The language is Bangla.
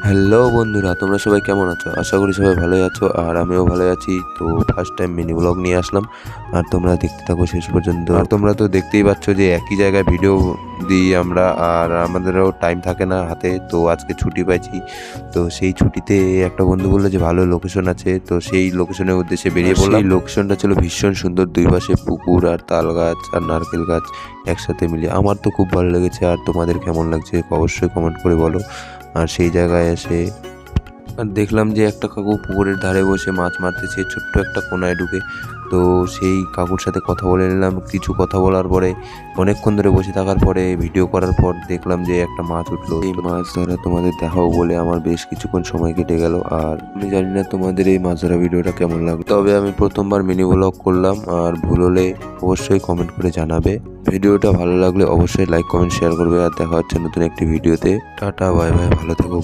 হ্যালো বন্ধুরা, তোমরা সবাই কেমন আছো? আশা করি সবাই ভালোই আছো আর আমিও ভালোই আছি। তো ফার্স্ট টাইম মিনি ব্লগ নিয়ে আসলাম আর তোমরা দেখতে থাকো শেষ পর্যন্ত। আর তোমরা তো দেখতেই পাচ্ছ যে একই জায়গায় ভিডিও দিই আমরা, আর আমাদেরও টাইম থাকে না হাতে। তো আজকে ছুটি পাইছি, তো সেই ছুটিতে একটা বন্ধু বললো যে ভালো লোকেশন আছে, তো সেই লোকেশনের উদ্দেশ্যে বেরিয়ে পড়লাম। সেই লোকেশনটা ছিল ভীষণ সুন্দর, দুই পাশে পুকুর আর তাল গাছ আর নারকেল গাছ একসাথে মিলিয়ে। আমার তো খুব ভালো লেগেছে, আর তোমাদের কেমন লাগছে অবশ্যই কমেন্ট করে বলো। আর সেই জায়গায় এসে আর দেখলাম যে একটা কাকু পুকুরের ধারে বসে মাছ মারতেছে ছোট্ট একটা কোনায় ঢুকে। তো সেই কাকুর সাথে কথা বলে নিলাম। কিছু কথা বলার পরে অনেকক্ষণ ধরে বসে থাকার পরে ভিডিও করার পর দেখলাম যে একটা মাছ উঠলো। এই মাছ ধরা তোমাদের দেখাও বলে আমার বেশ কিছুক্ষণ সময় কেটে গেল। আর আমি জানি না তোমাদের এই মাছ ধরা ভিডিওটা কেমন লাগলো, তবে আমি প্রথমবার মিনি ব্লগ করলাম, আর ভুল হলে অবশ্যই কমেন্ট করে জানাবে। ভিডিওটা ভালো লাগলে অবশ্যই লাইক কমেন্ট শেয়ার করবে। আর দেখা হচ্ছে নতুন একটি ভিডিওতে। টাটা, বাই বাই, ভালো থেকো।